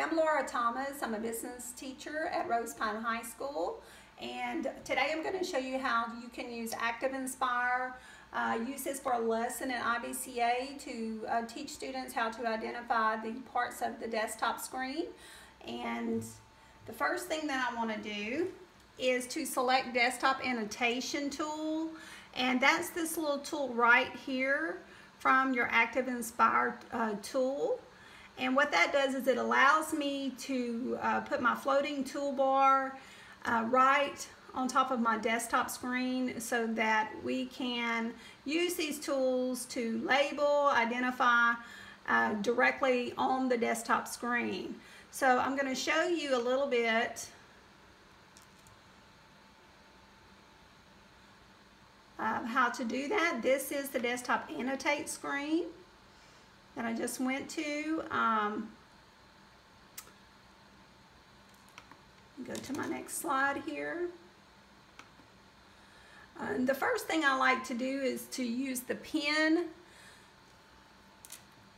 I'm Laura Thomas. I'm a business teacher at Rose Pine High School, and today I'm going to show you how you can use Active Inspire. Use this for a lesson in IBCA to teach students how to identify the parts of the desktop screen. And the first thing that I want to do is to select Desktop Annotation Tool, and that's this little tool right here from your Active Inspire tool. And what that does is it allows me to put my floating toolbar right on top of my desktop screen so that we can use these tools to label, identify directly on the desktop screen. So I'm going to show you a little bit how to do that. This is the desktop annotate screen that I just went to. Go to my next slide here. The first thing I like to do is to use the pen.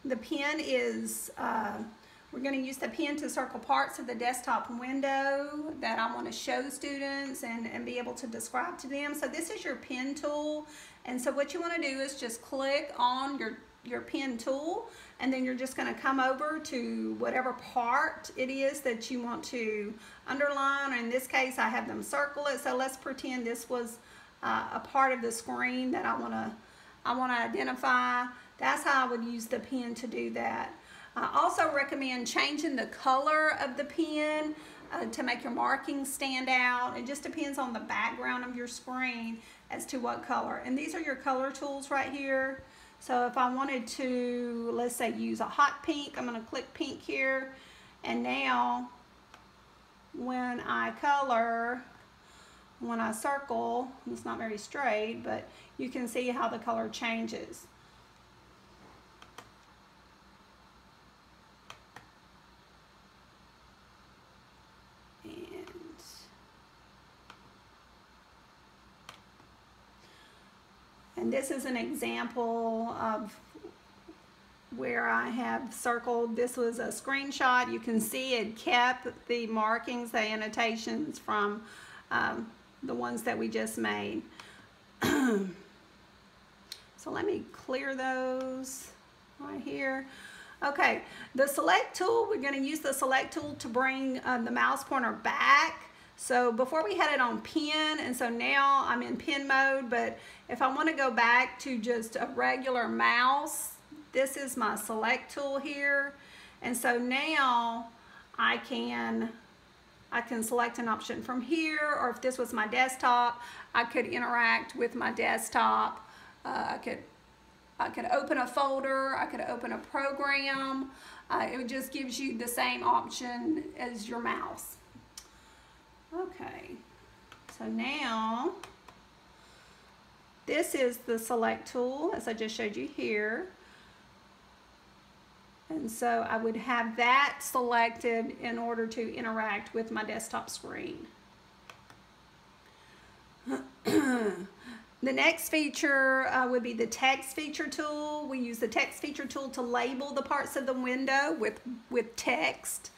The pen is, we're going to use the pen to circle parts of the desktop window that I want to show students and be able to describe to them. So this is your pen tool, and so what you want to do is just click on your pen tool, and then you're just going to come over to whatever part it is that you want to underline. In this case, I have them circle it, so let's pretend this was a part of the screen that I want to identify. That's how I would use the pen to do that. I also recommend changing the color of the pen to make your markings stand out. It just depends on the background of your screen as to what color. And these are your color tools right here. So if I wanted to, let's say, use a hot pink, I'm going to click pink here. And now when I color, when I circle, it's not very straight, but you can see how the color changes. And this is an example of where I have circled. This was a screenshot. You can see it kept the markings, the annotations from the ones that we just made. So let me clear those right here. Okay, the select tool, we're going to use the select tool to bring the mouse pointer back. So before we had it on pen, and so now I'm in pen mode, but if I want to go back to just a regular mouse, this is my select tool here. And so now I can select an option from here, or if this was my desktop, I could interact with my desktop. I could open a folder, I could open a program. It just gives you the same option as your mouse. Okay, so now this is the select tool as I just showed you here. And so I would have that selected in order to interact with my desktop screen. The next feature would be the text feature tool. We use the text feature tool to label the parts of the window with text.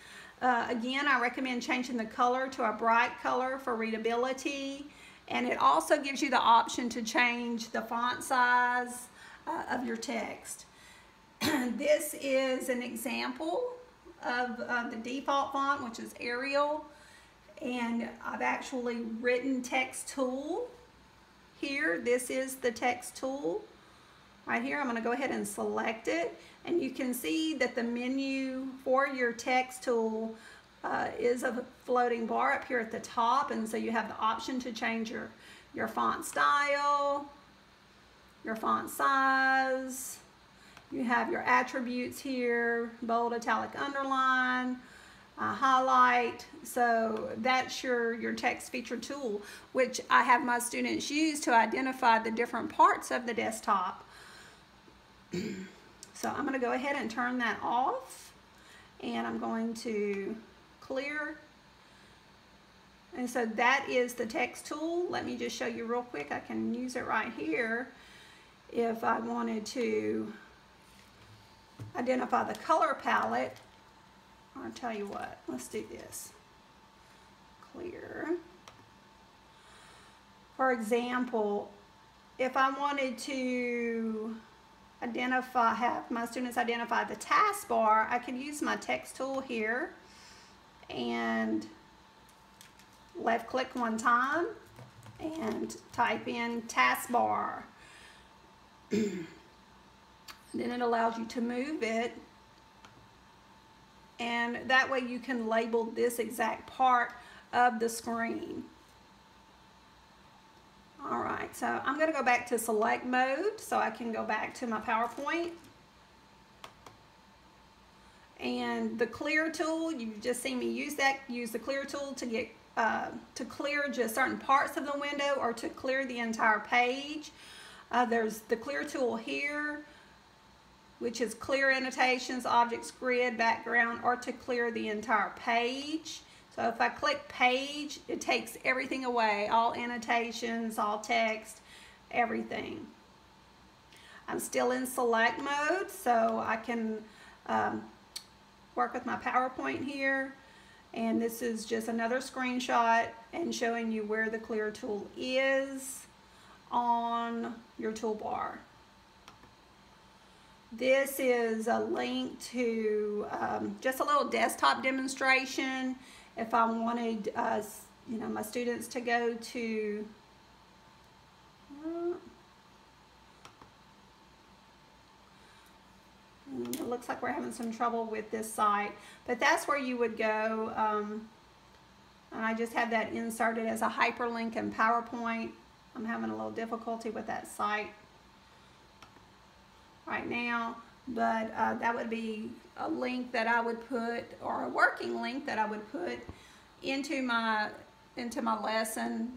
Again, I recommend changing the color to a bright color for readability. And it also gives you the option to change the font size of your text. This is an example of the default font, which is Arial. And I've actually written text tool here. This is the text tool. Right here, I'm going to go ahead and select it, and you can see that the menu for your text tool is a floating bar up here at the top, and so you have the option to change your font style, your font size. You have your attributes here, bold, italic, underline, highlight. So that's your text feature tool, which I have my students use to identify the different parts of the desktop. So I'm going to go ahead and turn that off, and I'm going to clear. And so that is the text tool. Let me just show you real quick. I can use it right here if I wanted to identify the color palette. I'll tell you what, let's do this. Clear. For example, if I wanted to have my students identify the taskbar, I can use my text tool here and left click one time and type in taskbar. Then it allows you to move it, and that way you can label this exact part of the screen. All right, so I'm going to go back to select mode so I can go back to my PowerPoint. And the clear tool, you've just seen me use the clear tool to get to clear just certain parts of the window or to clear the entire page. There's the clear tool here, which is clear annotations, objects, grid, background, or to clear the entire page. So if I click page, it takes everything away, all annotations, all text, everything. I'm still in select mode, so I can work with my PowerPoint here. And this is just another screenshot and showing you where the clear tool is on your toolbar. This is a link to just a little desktop demonstration. If I wanted my students to go to it looks like we're having some trouble with this site, but that's where you would go. And I just have that inserted as a hyperlink in PowerPoint. I'm having a little difficulty with that site right now, but that would be a link that I would put, or a working link that I would put into my lesson,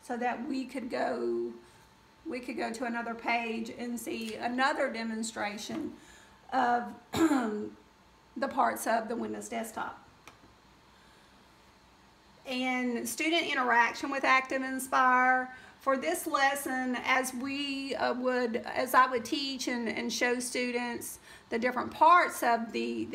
so that we could go to another page and see another demonstration of the parts of the Windows desktop. And student interaction with ActiveInspire. For this lesson, as I would teach and show students the different parts of the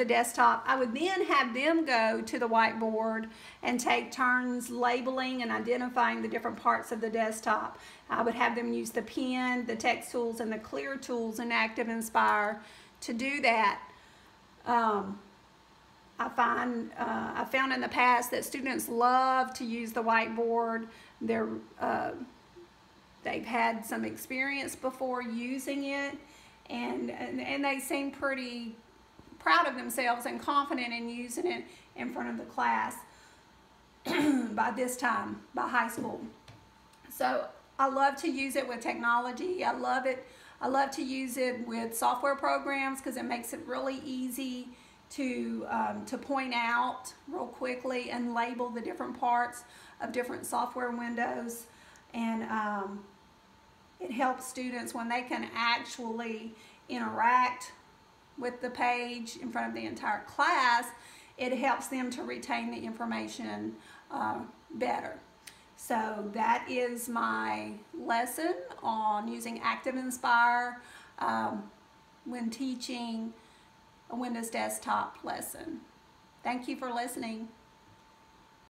desktop, I would then have them go to the whiteboard and take turns labeling and identifying the different parts of the desktop. I would have them use the pen, the text tools, and the clear tools in ActiveInspire to do that. I found in the past that students love to use the whiteboard. They've had some experience before using it, and they seem pretty proud of themselves and confident in using it in front of the class by this time, by high school. So I love to use it with technology. I love to use it with software programs because it makes it really easy to point out real quickly and label the different parts of different software windows. And it helps students when they can actually interact with the page in front of the entire class. It helps them to retain the information better. So that is my lesson on using ActiveInspire when teaching a Windows desktop lesson. Thank you for listening.